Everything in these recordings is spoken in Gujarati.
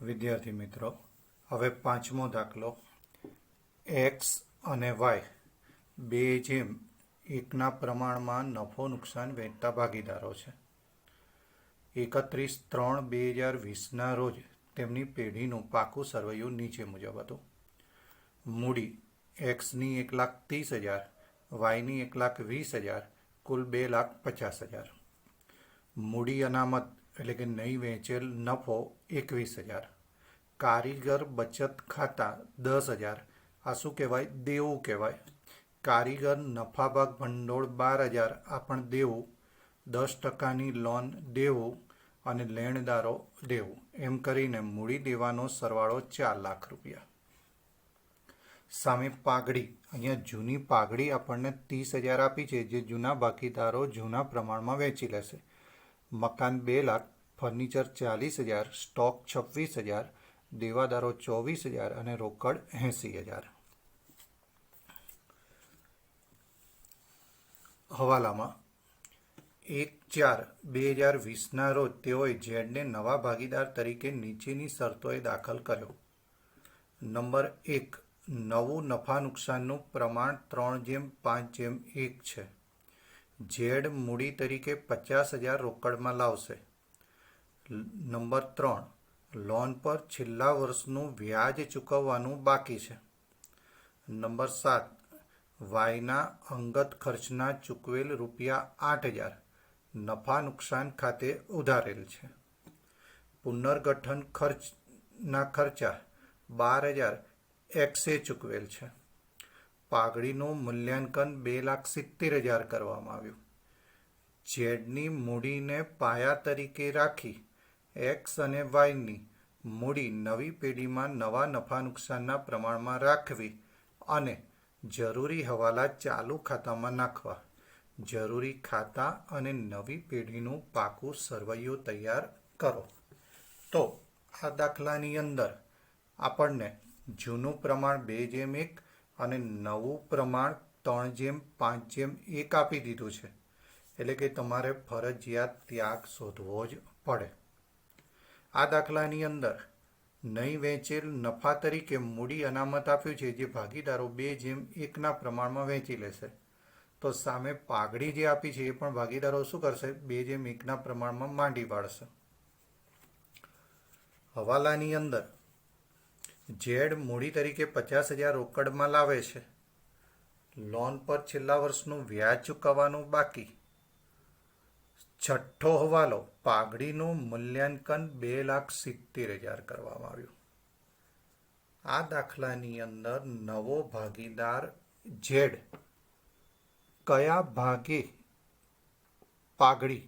વિદ્યાર્થી મિત્રો, હવે પાંચમો દાખલો. એક્સ અને વાય બે જેમ એકના પ્રમાણમાં નફો નુકસાન વહેંચતા ભાગીદારો છે. 31/3/2020ના રોજ તેમની પેઢીનું પાકું સરવૈયું નીચે મુજબ હતું. મૂડી એક્સની 1,30,000, વાયની 1,20,000, કુલ 2,50,000. મૂડી અનામત એટલે કે નહીં વહેંચેલ નફો 21,000. કારીગર બચત ખાતા 10,000. આ શું કહેવાય? દેવું કહેવાય. કારીગર નફાભાગ ભંડોળ 12,000. આ પણ દેવું. 10%ની લોન દેવું અને લેણદારો દેવું. એમ કરીને મૂડી દેવાનો સરવાળો 4 લાખ રૂપિયા. સામે પાઘડી, અહીંયા જૂની પાઘડી આપણને 30,000 આપી છે, જે જૂના ભાગીદારો જૂના પ્રમાણમાં વેચી લેશે. મકાન 2 લાખ, ફર્નિચર 40,000, સ્ટોક 26,000, દેવાદારો 24,000 અને રોકડ 80,000. હવાલામાં 1/4/2020ના રોજ તેઓએ ઝેડને નવા ભાગીદાર તરીકે નીચેની શરતોએ દાખલ કર્યો. નંબર 1, નવું નફા નુકસાનનું પ્રમાણ 3/5/1 છે. ઝેડ મૂડી તરીકે 50,000 રોકડમાં લાવશે. નંબર 3, લોન પર છેલ્લા વર્ષનું વ્યાજ ચૂકવવાનું બાકી છે. નંબર 7, વાયના અંગત ખર્ચના ચૂકવેલ ₹8,000 નફા નુકસાન ખાતે ઉધારેલ છે. પુનર્ગઠન ખર્ચના ખર્ચા 12,000 એક્સે ચૂકવેલ છે. પાઘડીનું મૂલ્યાંકન 2,70,000 કરવામાં આવ્યું. ઝેડની મૂડીને પાયા તરીકે રાખી એક્સ અને વાયની મૂડી નવી પેઢીમાં નવા નફા નુકસાનના પ્રમાણમાં રાખવી અને જરૂરી હવાલા ચાલુ ખાતામાં નાખવા. જરૂરી ખાતા અને નવી પેઢીનું પાકું સરવૈયું તૈયાર કરો. તો આ દાખલાની અંદર આપણને જૂનું પ્રમાણ 2/1 અને નવું પ્રમાણ 3/5/1 આપી દીધું છે. એટલે કે તમારે ફરજિયાત ત્યાગ શોધવો જ પડે. આ દાખલાની અંદર નહીં વહેંચેલ નફા તરીકે મૂડી અનામત આપ્યું છે, જે ભાગીદારો 2/1ના પ્રમાણમાં વહેંચી લેશે. તો સામે પાઘડી જે આપી છે એ પણ ભાગીદારો શું કરશે? 2/1ના પ્રમાણમાં માંડી વાળશે. હવાલાની અંદર ઝેડ મૂડી તરીકે 50,000 રોકડમાં લાવે છે. લોન પર છેલ્લા વર્ષનું વ્યાજ ચૂકવવાનું બાકી. છઠ્ઠો હવાલો, પાઘડીનું મૂલ્યાંકન 2,70,000 કરવામાં આવ્યું. આ દાખલાની અંદર નવો ભાગીદાર ઝેડ કયા ભાગે પાઘડી?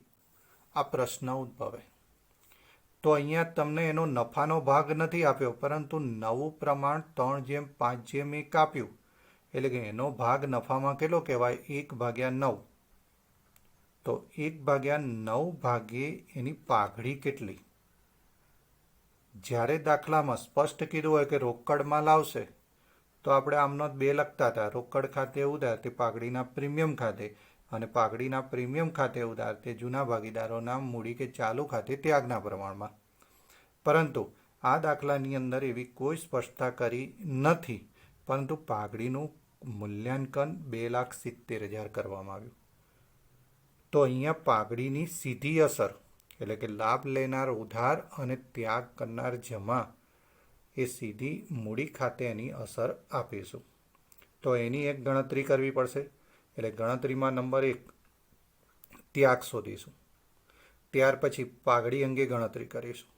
આ પ્રશ્ન ઉદ્ભવે. તો અહીંયા તમને એનો નફાનો ભાગ નથી આપ્યો, પરંતુ નવું પ્રમાણ 3/5/1 આપ્યું. એટલે કે એનો ભાગ નફામાં કેટલો કહેવાય? 1/9. તો 1/9 ભાગે એની પાઘડી કેટલી? જ્યારે દાખલામાં સ્પષ્ટ કીધું હોય કે રોકડમાં લાવશે, તો આપણે આમનો 2 લખતા હતા. રોકડ ખાતે ઉધાર તે પાઘડીના પ્રીમિયમ ખાતે, અને પાઘડીના પ્રીમિયમ ખાતે ઉધાર તે જૂના ભાગીદારોના મૂડી કે ચાલુ ખાતે ત્યાગના પ્રમાણમાં. પરંતુ આ દાખલાની અંદર એવી કોઈ સ્પષ્ટતા કરી નથી, પરંતુ પાઘડીનું મૂલ્યાંકન 2,70,000 કરવામાં આવ્યું. તો અહીંયા પાઘડીની સીધી અસર એટલે કે લાભ લેનાર ઉધાર અને ત્યાગ કરનાર જમા એ સીધી મૂડી ખાતે એની અસર આપીશું. તો એની એક ગણતરી કરવી પડશે. એટલે ગણતરીમાં નંબર 1 ત્યાગ શોધીશું. ત્યાર પછી પાઘડી અંગે ગણતરી કરીશું.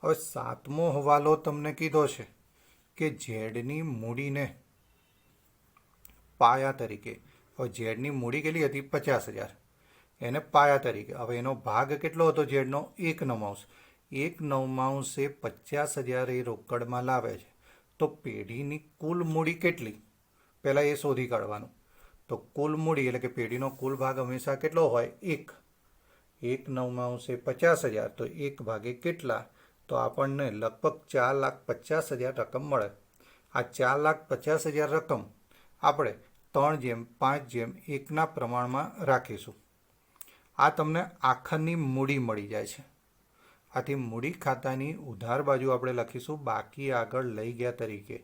હવે 7મો હવાલો તમને કીધો છે કે ઝેડની મૂડીને પાયા તરીકે. હવે ઝેડની મૂડી કેટલી હતી? 50,000. એને પાયા તરીકે. હવે એનો ભાગ કેટલો હતો ઝેડનો? 1/9. 1/9 એ 50,000 એ રોકડમાં લાવે છે. તો પેઢીની કુલ મૂડી કેટલી? પહેલાં એ શોધી કાઢવાનું. તો કુલ મૂડી એટલે કે પેઢીનો કુલ ભાગ હંમેશા કેટલો હોય? 1. 1/9 એ 50,000. તો 1 ભાગે કેટલા? તો આપણને લગભગ 4,50,000 રકમ મળે. આ 4,50,000 રકમ આપણે 3/5/1ના પ્રમાણમાં રાખીશું. આ તમને આખરની મૂડી મળી જાય છે. આથી મૂડી ખાતાની ઉધાર બાજુ આપણે લખીશું બાકી આગળ લઈ ગયા તરીકે.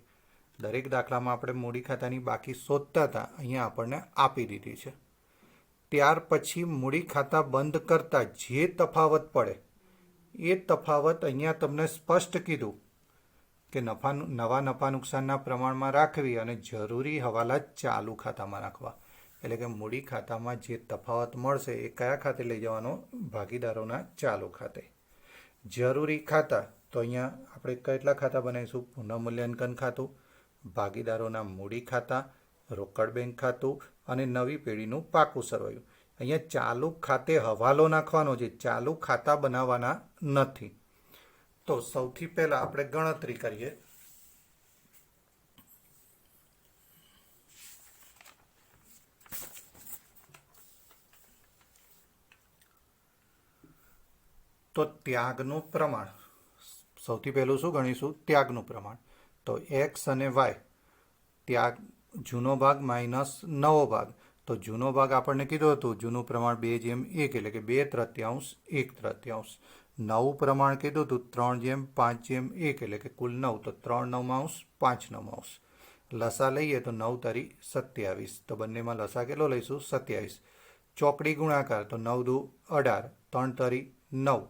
દરેક દાખલામાં આપણે મૂડી ખાતાની બાકી શોધતા હતા, અહીંયા આપણને આપી દીધી છે. ત્યાર પછી મૂડી ખાતા બંધ કરતા જે તફાવત પડે એ તફાવત અહીંયા તમને સ્પષ્ટ કીધું કે નવા નફા નુકસાનના પ્રમાણમાં રાખવી અને જરૂરી હવાલા ચાલુ ખાતામાં રાખવા. એટલે કે મૂડી ખાતામાં જે તફાવત મળશે એ કયા ખાતે લઈ જવાનો? ભાગીદારોના ચાલુ ખાતે. જરૂરી ખાતા તો અહીંયા આપણે કેટલા ખાતા બનાવીશું? પુનઃમૂલ્યાંકન ખાતું, ભાગીદારોના મૂડી ખાતા, રોકડ બેંક ખાતું અને નવી પેઢીનું પાકું સરવૈયું. અહીંયા ચાલુ ખાતે હવાલો નાખવાનો છે, ચાલુ ખાતા બનાવવાના નથી. તો સૌથી પહેલા આપણે ગણતરી કરીએ. તો ત્યાગનું પ્રમાણ સૌથી પહેલું શું ગણીશું? ત્યાગનું પ્રમાણ. તો એક્સ અને વાય, ત્યાગ જૂનો ભાગ માઇનસ નવો ભાગ. તો જૂનો ભાગ આપણને કીધું હતું જૂનું પ્રમાણ 2:1 એટલે કે 2/3 1/3. નવું પ્રમાણ કીધું હતું 3/5 એટલે કે કુલ 9, તો 3/9 5/9. લસા લઈએ તો 9 તારી 27. તો બંનેમાં લસા કેટલો લઈશું? 27. ચોકડી ગુણાકાર તો 9 દુ 18, 3 તારી 9.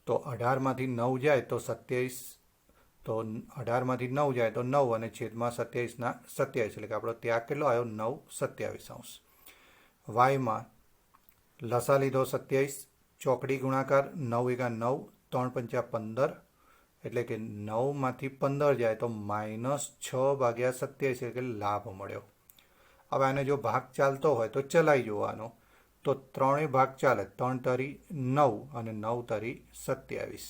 તો 18માંથી 9 જાય તો 27. તો 18માંથી 9 જાય તો 9 અને છેદમાં 27ના 27 એટલે કે આપણો ત્યાગ કેટલો આવ્યો? 9/27. વાયમાં લસા લીધો 27, ચોકડી ગુણાકાર 9 × 9, 3 × 5 15 એટલે કે 9માંથી 15 જાય તો -6/27 એટલે કે લાભ મળ્યો. હવે આને જો ભાગ ચાલતો હોય તો ચલાવી જોવાનો. તો 3 ભાગ ચાલે, 3 તારી 9 અને 9 તારી 27.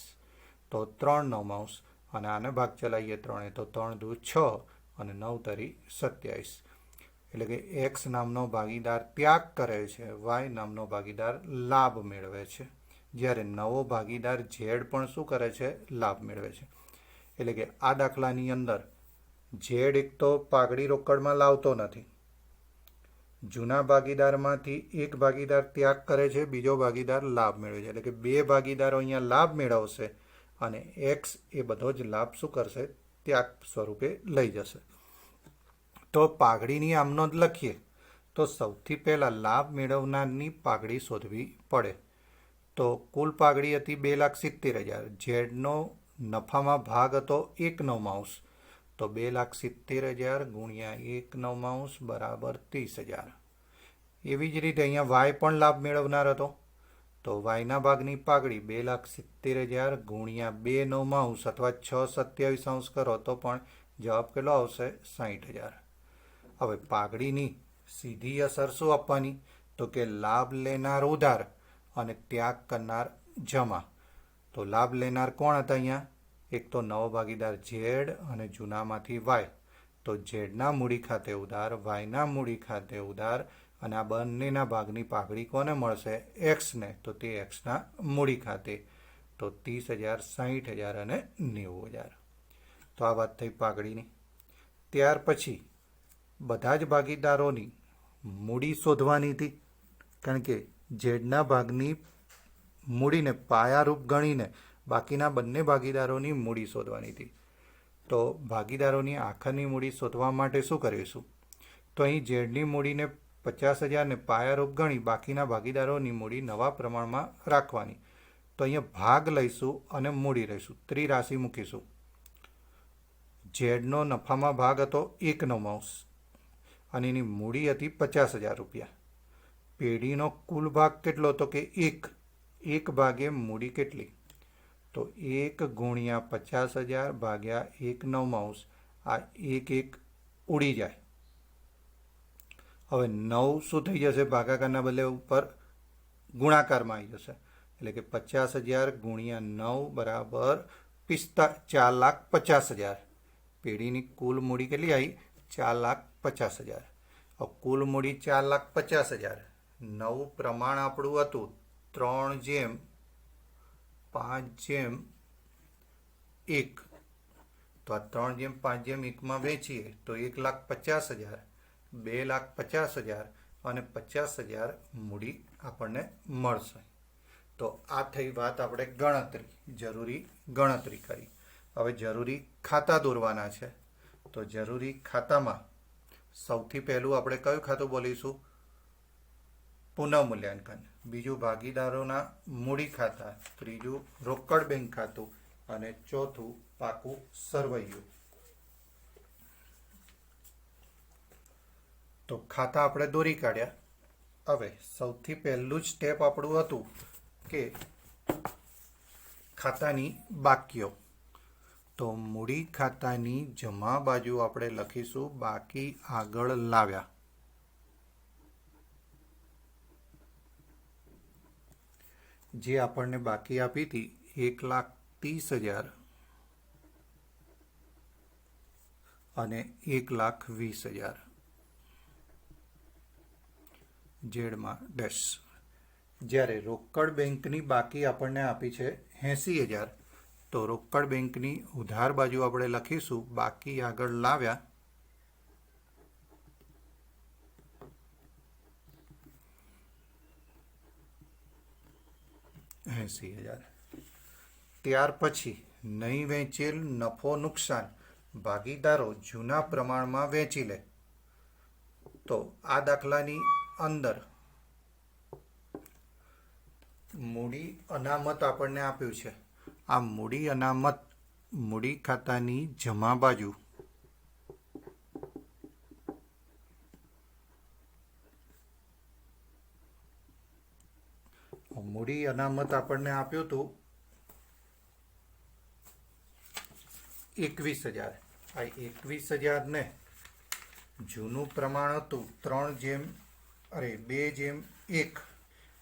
તો 3/9 અને આને ભાગ ચલાવીએ 3 તો 3 દુ 6 અને 9 તારી 27. એટલે કે એક્સ નામનો ભાગીદાર ત્યાગ કરે છે, વાય નામનો ભાગીદાર લાભ મેળવે છે. જ્યારે નવો ભાગીદાર ઝેડ પણ શું કરે છે? લાભ મેળવે છે. એટલે કે આ દાખલાની અંદર ઝેડ એક તો પાઘડી રોકડમાં લાવતો નથી. જૂના ભાગીદારમાંથી એક ભાગીદાર ત્યાગ કરે છે, બીજો ભાગીદાર લાભ મેળવે છે. એટલે કે બે ભાગીદારો અહીંયા લાભ મેળવશે અને એક્સ એ બધો જ લાભ શું કરશે? ત્યાગ સ્વરૂપે લઈ જશે. તો પાઘડીની આમનો જ લખીએ તો સૌથી પહેલાં લાભ મેળવનારની પાઘડી શોધવી પડે. તો કુલ પાઘડી હતી 2,70,000. ઝેડનો નફામાં ભાગ હતો 1/9. તો 2,70,000 ગુણ્યા 1/9 બરાબર 30,000. એવી જ રીતે અહીંયા વાય પણ લાભ મેળવનાર હતો. તો વાયના ભાગની પાઘડી 2,70,000 ગુણ્યા 2/9 અથવા 6/27 કરો તો પણ જવાબ કેટલો આવશે? 60,000. હવે પાઘડીની સીધી અસર શું આપવાની? તો કે લાભ લેનાર ઉધાર અને ત્યાગ કરનાર જમા. તો લાભ લેનાર કોણ હતા અહીંયા? એક તો નવો ભાગીદાર ઝેડ અને જૂનામાંથી વાય. તો ઝેડના મૂડી ખાતે ઉધાર, વાયના મૂડી ખાતે ઉધાર અને આ બંનેના ભાગની પાઘડી કોને મળશે? એક્સને. તો તે એક્સના મૂડી ખાતે. તો 30,000, 60,000 અને 90,000. તો આ વાત થઈ પાઘડીની. ત્યાર પછી બધા જ ભાગીદારોની મૂડી શોધવાની હતી, કારણ કે ઝેડના ભાગની મૂડીને પાયારૂપ ગણીને બાકીના બંને ભાગીદારોની મૂડી શોધવાની હતી. તો ભાગીદારોની આખરની મૂડી શોધવા માટે શું કરીશું? તો અહીં ઝેડની મૂડીને 50,000 ને પાયારૂપ ગણી બાકીના ભાગીદારોની મૂડી નવા પ્રમાણમાં રાખવાની. તો અહીંયા ભાગ લઈશું અને મૂડી લઈશું, ત્રિરાશિ મૂકીશું. ઝેડનો નફામાં ભાગ હતો 1/9 અને એની મૂડી હતી 50,000 રૂપિયા. પેઢીનો કુલ ભાગ કેટલો? તો કે 1. 1 ભાગે મૂડી કેટલી? તો 1 ગુણ્યા 50,000 ભાગ્યા 1/9. આ 1 ઉડી જાય. હવે 9 શું થઈ જશે? ભાગાકારના બદલે ઉપર ગુણાકારમાં આવી જશે. એટલે કે 50,000 ગુણ્યા 9 બરાબર 4,50,000. પેઢીની કુલ મૂડી કેટલી આવી? 4,50,000. કુલ મૂડી 4,50,000. નવું પ્રમાણ આપણું હતું 3/5/1. તો આ 3/5/1 વેચીએ તો 1,50,000, 2,50,000 અને 50,000 મૂડી આપણને મળશે. તો આ થઈ વાત આપણે જરૂરી ગણતરી કરી. હવે જરૂરી ખાતા દોરવાના છે. તો જરૂરી ખાતામાં સૌથી પહેલું આપણે કયું ખાતું બોલીશું? પુનઃમૂલ્યાંકન. બીજું ભાગીદારોના મૂડી ખાતા. ત્રીજું રોકડ બેંક ખાતું. અને ચોથું પાકું સરવૈયું. તો ખાતા આપણે દોરી કાઢ્યા. હવે સૌથી પહેલું જ સ્ટેપ આપણું હતું કે ખાતાની બાકીઓ. તો મૂડી ખાતાની જમા બાજુ આપણે લખીશું બાકી આગળ લાવ્યા. જે આપણને બાકી આપી હતી 1,30,000 અને 1,20,000 ઝેડમાં ડેશ. જ્યારે રોકડ બેંકની બાકી આપણને આપી છે 80,000. તો રોકડ બેંકની ઉધાર બાજુ આપણે લખીશું બાકી આગળ લાવ્યા. $80,000. ત્યાર પછી નહીં વેચેલ નફો નુકસાન ભાગીદારો જૂના પ્રમાણમાં વેચી લે. તો આ દાખલાની અંદર મૂડી અનામત આપણને આપ્યું છે. આ મૂડી અનામત મૂડી ખાતાની જમા બાજુ મૂડી અનામત આપણને આપ્યું હતું 21,000. આ 21,000 ને જૂનું પ્રમાણ હતું 2:1.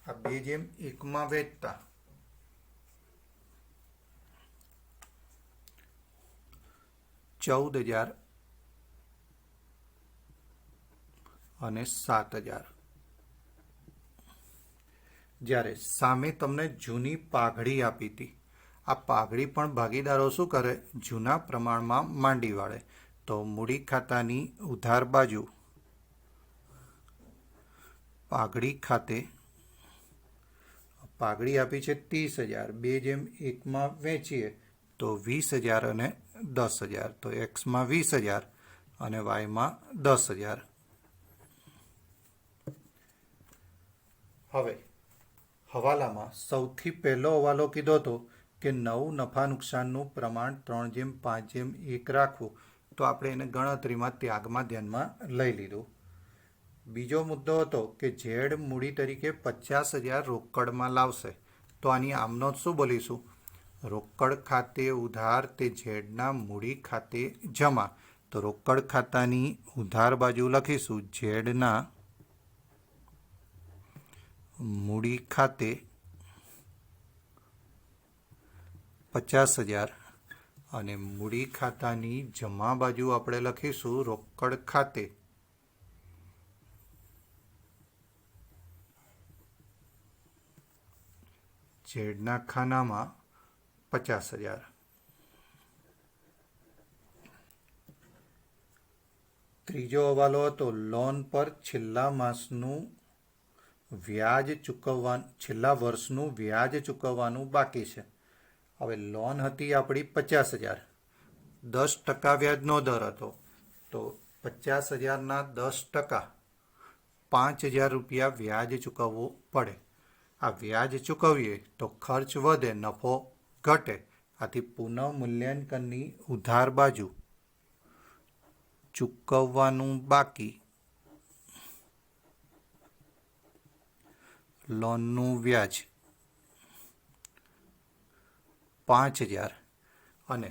આ 2:1 વેચતા 14,000 અને 7,000. જ્યારે સામે તમને જૂની પાઘડી આપી હતી. આ પાઘડી પણ ભાગીદારો શું કરે? જૂના પ્રમાણમાં માંડી વાળે. તો મૂડી ખાતાની ઉધાર બાજુ પાઘડી ખાતે પાઘડી આપી છે 30,000. 2:1 વેચીએ તો 20,000 અને 10,000. તો એક્સમાં 20,000 અને વાયમાં 10,000. હવે હવાલામાં સૌથી પહેલો હવાલો કીધો હતો કે નવું નફા નુકસાનનું પ્રમાણ 3:5:1 રાખવું. તો આપણે એને ગણતરીમાં ત્યાગમાં ધ્યાનમાં લઈ લીધું. બીજો મુદ્દો હતો કે ઝેડ મૂડી તરીકે 50,000 રોકડમાં લાવશે. તો આની આમનો શું બોલીશું? રોકડ ખાતે ઉધાર તે ઝેડના મૂડી ખાતે જમા. તો રોકડ ખાતાની ઉધાર બાજુ લખીશું ઝેડના મૂડી ખાતે 50,000 અને મૂડી ખાતાની જમા બાજુ આપણે લખીશું રોકડ ખાતે ઝેડના ખાનામાં 50,000. ત્રીજો હવાલો હતો લોન પર છેલ્લા માસનું વ્યાજ છેલ્લા વર્ષનું વ્યાજ ચૂકવવાનું બાકી છે. હવે લોન હતી આપણી 50,000. 10% વ્યાજનો દર હતો. તો 50,000ના 10% 5,000 રૂપિયા વ્યાજ ચૂકવવું પડે. આ વ્યાજ ચૂકવીએ તો ખર્ચ વધે, નફો ઘટે. આથી પુનઃમૂલ્યાંકનની ઉધાર બાજુ ચૂકવવાનું બાકી લોનનું વ્યાજ 5,000 અને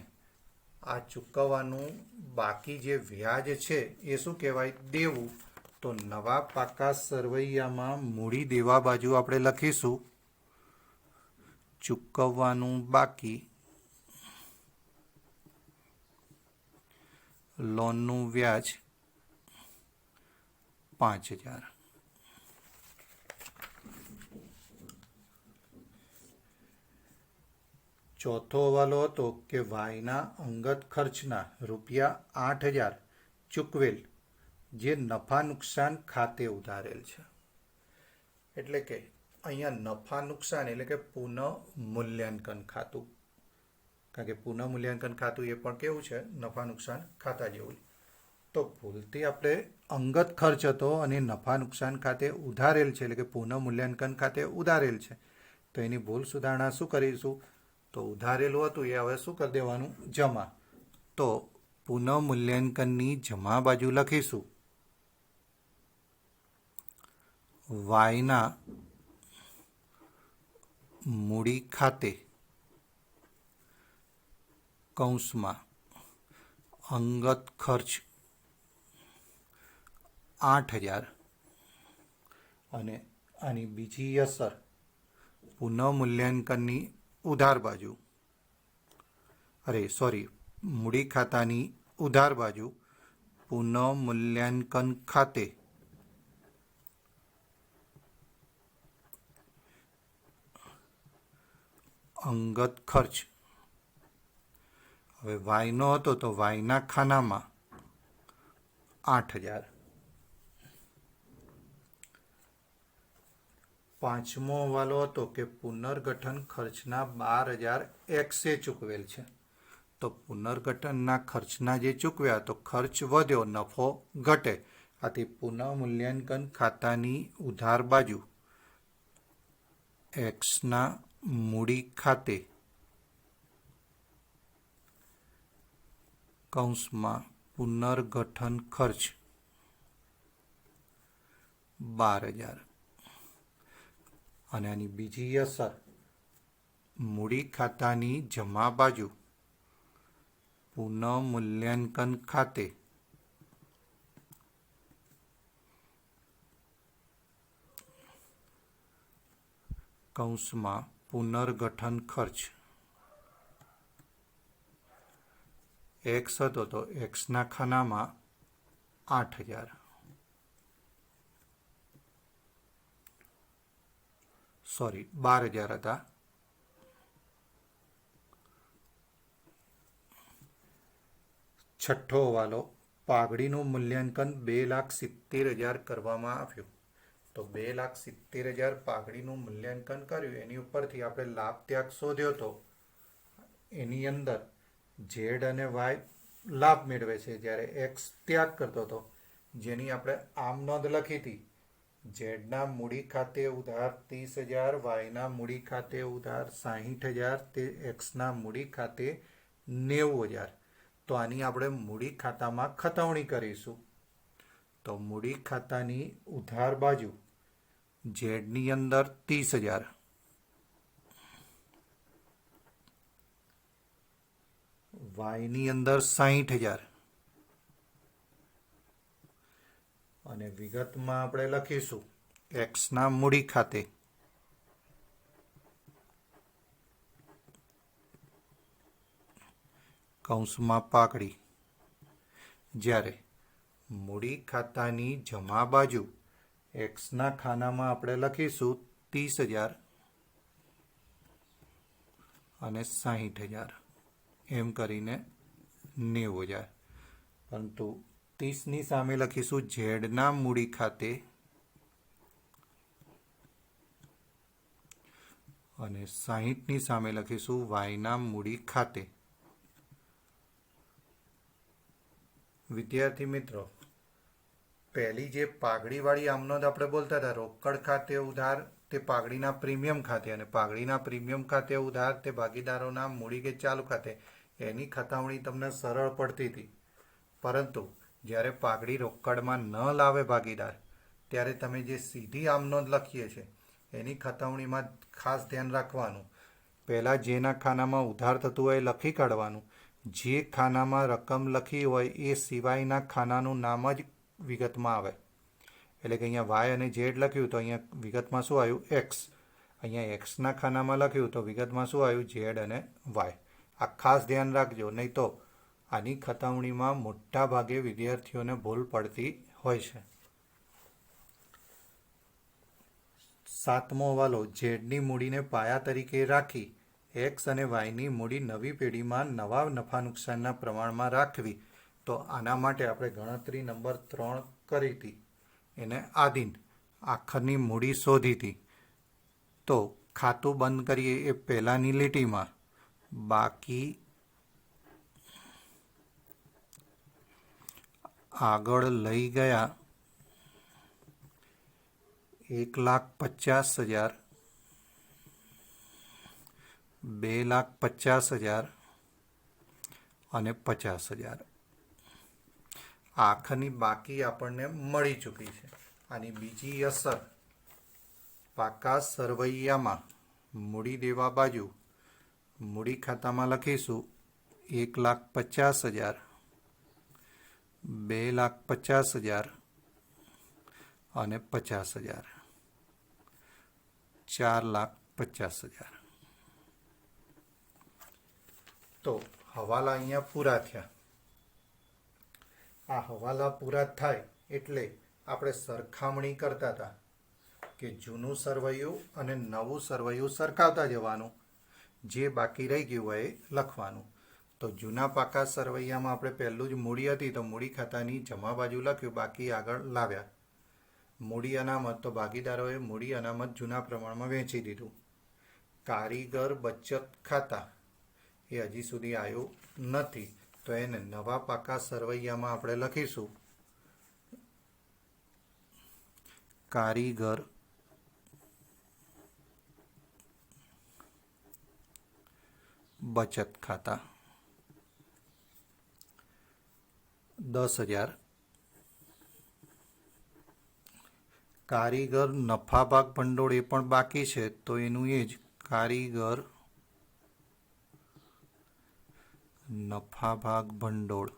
આ ચૂકવવાનું બાકી જે વ્યાજ છે એ શું કહેવાય? દેવું. તો નવા પાકા સરવૈયામાં મૂડી દેવા બાજુ આપણે લખીશું ચૂકવવાનું બાકી લોનનું વ્યાજ 5,000. ચોથો હવાલો હતો કે વાયના અંગત ખર્ચના ₹8,000 ચૂકવેલ જે નફા નુકસાન ખાતે ઉધારેલ છે. એટલે કે અહીંયા નફા નુકસાન એટલે કે પુનઃ મૂલ્યાંકન ખાતું, કારણ કે પુનઃ મૂલ્યાંકન ખાતું એ પણ કેવું છે, નફા નુકસાન ખાતા જેવું. તો ભૂલથી આપણે અંગત ખર્ચ હતો અને નફા નુકસાન ખાતે ઉધારેલ છે, એટલે કે પુનઃ મૂલ્યાંકન ખાતે ઉધારેલ છે. તો એની ભૂલ સુધારણા શું કરીશું? તો ઉધારેલું હતું એ હવે શું કરી દેવાનું? જમા. તો પુનઃ મૂલ્યાંકનની જમા બાજુ લખીશું વાયના મૂડી ખાતે કૌંસમાં અંગત ખર્ચ 8,000 અને આની બીજી અસર પુનઃ મૂલ્યાંકનની ઉધાર બાજુ, મૂડી ખાતાની ઉધાર બાજુ પુનઃ મૂલ્યાંકન ખાતે અંગત ખર્ચ. હવે વાયનો હતો તો વાયના ખાનામાં 8,000. પાંચમો વાલો હતો કે પુનર્ગઠન ખર્ચના 12,000 એક્સે ચૂકવેલ છે. તો પુનર્ગઠનના ખર્ચના જે ચૂકવ્યા તો ખર્ચ વધ્યો, નફો ઘટે. આથી પુનઃ મૂલ્યાંકન ખાતાની ઉધાર બાજુ એક્સના મૂડી ખાતે કૌંસમાં પુનર્ગઠન ખર્ચ 12,000 અને આની બીજી અસર મૂડી ખાતાની જમા બાજુ પુનઃ મૂલ્યાંકન ખાતે કૌંસમાં પુનર્ગઠન ખર્ચ એક્સ હતો તો એક્સના ખાનામાં 8,000. સોરી, 12,000 હતા. છઠ્ઠો વાલો પાઘડીનું મૂલ્યાંકન 2,70,000 કરવામાં આવ્યું. તો 2,70,000 પાઘડીનું મૂલ્યાંકન કર્યું. એની ઉપરથી આપણે લાભ ત્યાગ શોધ્યો હતો. એની અંદર ઝેડ અને વાય લાભ મેળવે છે, જ્યારે એક્સ ત્યાગ કરતો હતો, જેની આપણે આમ નોંધ લખી હતી. ઝેડના મૂડી ખાતે ઉધાર 30,000, વાયના મૂડી ખાતે ઉધાર 60,000, તે એક્સના મૂડી ખાતે 90,000. તો આની આપણે મૂડી ખાતામાં ખતવણી કરીશું. તો મૂડી ખાતાની ઉધાર બાજુ ઝેડની અંદર 30,000, વાયની અંદર 60,000 અને વિગતમાં આપણે લખીશું એક્સના મૂડી ખાતે કૌંસમાં પાઘડી, જ્યારે મૂડી ખાતાની જમા બાજુ એક્સના ખાનામાં આપણે લખીશું 30,000 અને 60,000, એમ કરીને 90,000. પરંતુ 30ની સામે લખીશું ઝેડના મૂડી ખાતે અને 60ની સામે લખીશું વાયના મૂડી ખાતે. વિદ્યાર્થી મિત્રો, પહેલી જે પાઘડીવાળી આમનોંધ આપણે બોલતા હતા, રોકડ ખાતે ઉધાર તે પાઘડીના પ્રીમિયમ ખાતે અને પાઘડીના પ્રીમિયમ ખાતે ઉધાર તે ભાગીદારોના મૂડી કે ચાલુ ખાતે, એની ખતાવણી તમને સરળ પડતી હતી. પરંતુ જ્યારે પાઘડી રોકડમાં ન લાવે ભાગીદાર, ત્યારે તમે જે સીધી આમનોંધ લખીએ છીએ એની ખતાવણીમાં ખાસ ધ્યાન રાખવાનું. પહેલાં જેના ખાનામાં ઉધાર થતું હોય એ લખી કાઢવાનું. જે ખાનામાં રકમ લખી હોય એ સિવાયના ખાનાનું નામ જ વિગતમાં આવે. એટલે કે અહીંયા વાય અને ઝેડ લખ્યું તો અહીંયા વિગતમાં શું આવ્યું? એક્સ. અહીંયા એક્સના ખાનામાં લખ્યું તો વિગતમાં શું આવ્યું? ઝેડ અને વાય. આ ખાસ ધ્યાન રાખજો, નહીં તો આની ખતાવણીમાં મોટા ભાગે વિદ્યાર્થીઓને ભૂલ પડતી હોય છે. સાતમો હવાલો, ઝેડની મૂડીને પાયા તરીકે રાખી એક્સ અને વાયની મૂડી નવી પેઢીમાં નવા નફા નુકસાનના પ્રમાણમાં રાખવી. તો આના માટે આપણે ગણતરી નંબર 3 કરી હતી. એને આધીન આખરની મૂડી શોધી હતી. તો ખાતું બંધ કરીએ એ પહેલાંની લીટીમાં બાકી આગળ લઈ ગયા 1,50,000, 2,50,000 અને 50,000. આખની બાકી આપણને મળી ચૂકી છે. આની બીજી અસર પાકા સરવૈયામાં મૂડી દેવા બાજુ મૂડી ખાતામાં લખીશું 1,50,000, 2,50,000 અને 50,000, 4,50,000. તો હવાલા અહીંયા પૂરા થયા. આ હવાલા પૂરા થાય એટલે આપણે સરખામણી કરતા હતા કે જૂનું સરવૈયું અને નવું સરવૈયું સરખાવતા જવાનું, જે બાકી રહી ગયું હોય એ લખવાનું. તો જૂના પાકા સરવૈયામાં આપણે પહેલું જ મૂડી હતી તો મૂડી ખાતાની જમા બાજુ લખ્યું, બાકી આગળ લાવ્યા. મૂડી અનામત તો ભાગીદારોએ મૂડી અનામત જૂના પ્રમાણમાં વહેંચી દીધું. કારીગર બચત ખાતા એ હજી સુધી આવ્યું નથી તો એને નવા પાકા સરવૈયામાં આપણે લખીશું કારીગર બચત ખાતા 10,000. કારીગર નફા ભાગ ભંડોળ એ પણ બાકી છે તો એનું એ જ કારીગર નફા ભાગ ભંડોળ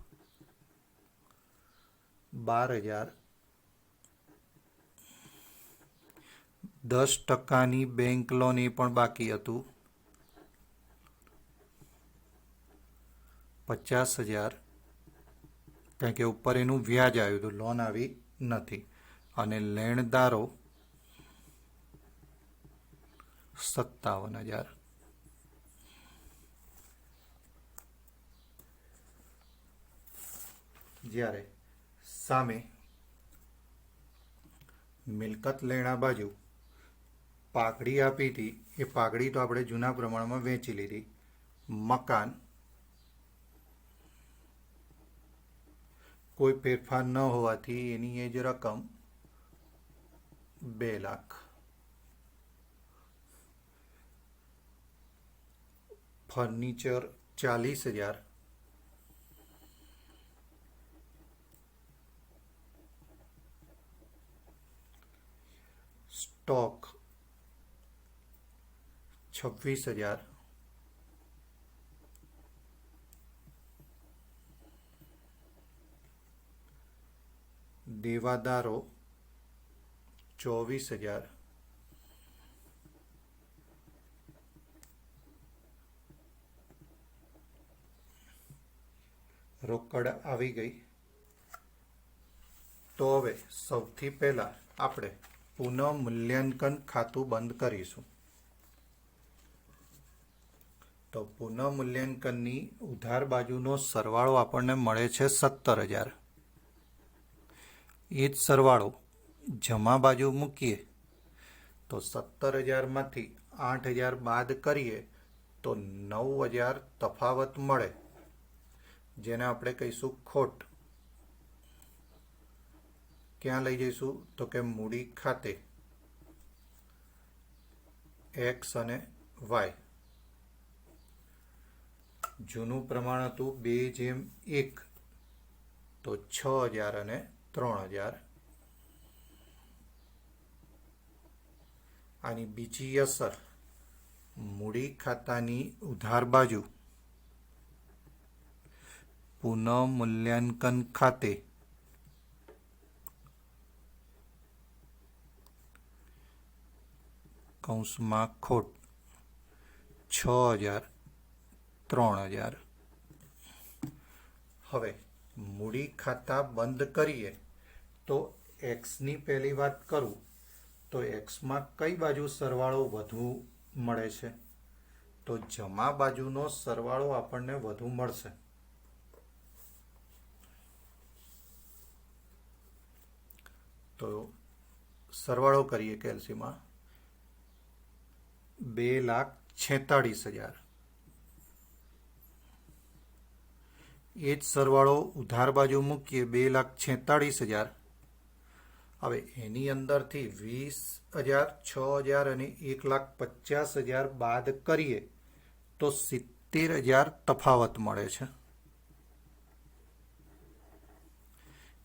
12,000. 10% બેંક લોન એ પણ બાકી હતું 50,000, કારણ કે ઉપર એનું વ્યાજ આવ્યું હતું, લોન આવી નથી. અને લેણદારો 57,000. જ્યારે સામે મિલકત લેણા બાજુ પાઘડી આપી હતી, એ પાઘડી તો આપણે જૂના પ્રમાણમાં વેચી લીધી. મકાન કોઈ ફેરફાર ન હોવાથી એની એ જ રકમ 2 લાખ. ફર્નિચર 40,000. સ્ટોક 26,000. દેવાદારો 24,000. રોકડ આવી ગઈ. તો હવે સૌથી પહેલા આપણે પુનઃ મૂલ્યાંકન ખાતું બંધ કરીશું. તો પુનઃ મૂલ્યાંકનની ઉધાર બાજુનો સરવાળો આપણને મળે છે 17,000. એ જ સરવાળો જમા બાજુ મૂકીએ તો 17,000માંથી 8,000 બાદ કરીએ તો 9,000 તફાવત મળે, જેને આપણે કહીશું ખોટ. ક્યાં લઈ જઈશું તો કે મૂડી ખાતે એક્સ અને વાય. જૂનું પ્રમાણ હતું 2:1 તો 6,000 અને 3,000. આની બીજી અસર મૂડી ખાતાની ઉધાર બાજુ પુનઃ મૂલ્યાંકન ખાતે કૌંસમાં ખોટ 6,000, 3,000. હવે મૂડી ખાતા બંધ કરીએ તો એક્સની પહેલી વાત કરું તો એક્સમાં કઈ બાજુ સરવાળો વધુ મળે છે? તો જમા બાજુનો સરવાળો આપણને વધુ મળશે. તો સરવાળો કરીએ કેલ્સીમાં 2,46,000. એ જ સરવાળો ઉધાર બાજુ મૂકીએ 2,46,000. હવે એની અંદરથી 20,000, 6,000 અને 1,50,000 બાદ કરીએ તો 70,000 તફાવત મળે છે,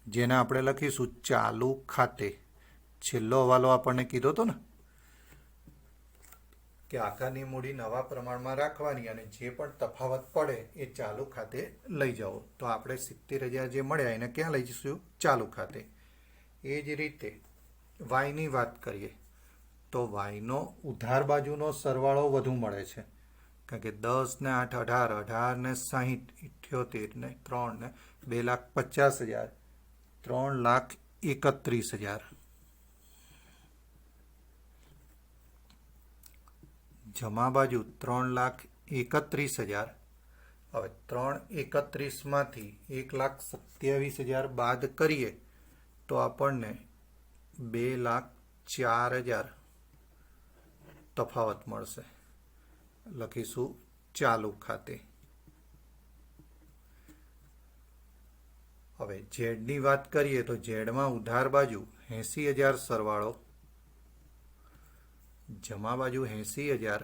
જેને આપણે લખીશું ચાલુ ખાતે. છેલ્લો હવાલો આપણને કીધો હતો ને કે આકારની મૂડી નવા પ્રમાણમાં રાખવાની અને જે પણ તફાવત પડે એ ચાલુ ખાતે લઈ જાઓ. તો આપણે 70,000 જે મળ્યા એને ક્યાં લઈ જઈશું? ચાલુ ખાતે. એ જ રીતે વાયની વાત કરીએ તો વાયનો ઉધાર બાજુનો સરવાળો વધુ મળે છે, કારણ કે 10 ને 8 18, 18 ને 60 78 ને 3 ને 2,50,000, 3,31,000. જમા બાજુ 3,31,000. હવે 3,31,000 માંથી 1,27,000 બાદ કરીએ તો આપણને 2,04,000 તફાવત મળશે. લખીશું ચાલુ ખાતે. હવે ઝેડની વાત કરીએ તો ઝેડમાં ઉધાર બાજુ 80,000 સરવાળો, જમા બાજુ 80,000.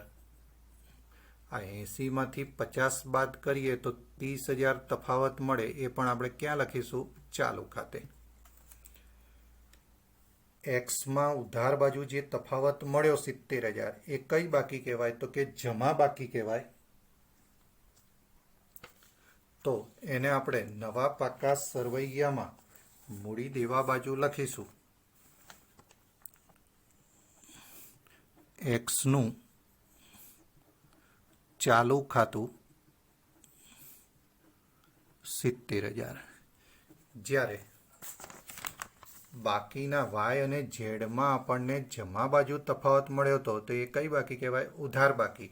આ 80 માંથી 50 બાદ કરીએ તો 30,000 તફાવત મળે. એ પણ આપણે ક્યાં લખીશું? ચાલુ ખાતે. એક્સમાં ઉધાર બાજુ જે તફાવત મળ્યો 70,000 એ કઈ બાકી કહેવાય? તો કે જમા બાકી કહેવાય. તો એને આપણે નવા પાકા સરવૈયામાં મૂડી દેવા બાજુ લખીશું એક્સનું ચાલુ ખાતું 70,000. જ્યારે બાકીના વાય અને ઝેડમાં આપણને જમા બાજુ તફાવત મળ્યો હતો તો એ કઈ બાકી કહેવાય? ઉધાર બાકી.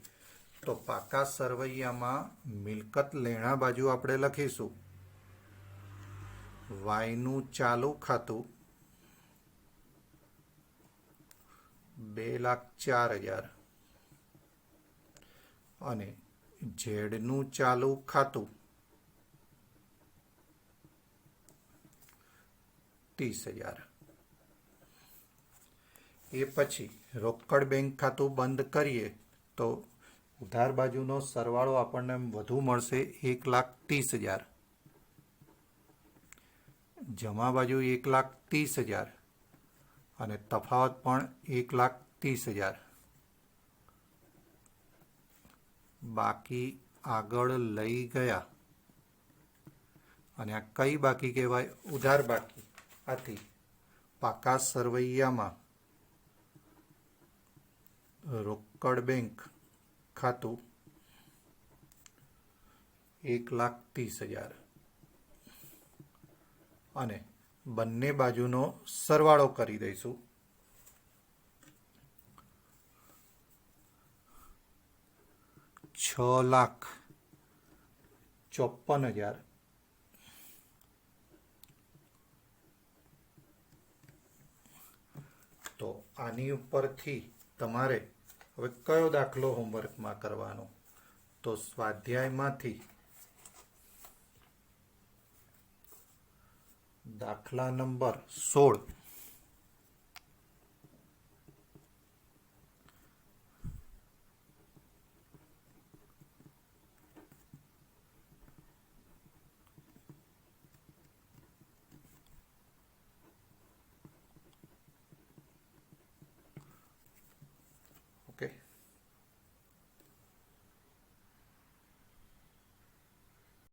તો પાકા સરવૈયામાં મિલકત લેણા બાજુ આપણે લખીશું વાયનું ચાલુ ખાતું 2,04,000 અને ઝેડનું ચાલુ ખાતું 30,000. એ પછી રોકડ બેંક ખાતું બંધ કરીએ તો ઉધાર બાજુનો સરવાળો આપણને વધુ મળશે 1,30,000. જમા બાજુ 1,30,000 અને તફાવત પણ 1,30,000. બાકી આગળ લઈ ગયા અને આ કઈ બાકી કહેવાય? ઉધાર બાકી. આથી પાકા સરવૈયામાં રોકડ બેંક ખાતું 1,30,000 અને બંને બાજુનો સરવાળો કરી દઈશું. $6,54,000. તો આની ઉપરથી તમારે હવે કયો દાખલો હોમવર્કમાં કરવાનો? તો સ્વાધ્યાયમાંથી દાખલા નંબર 16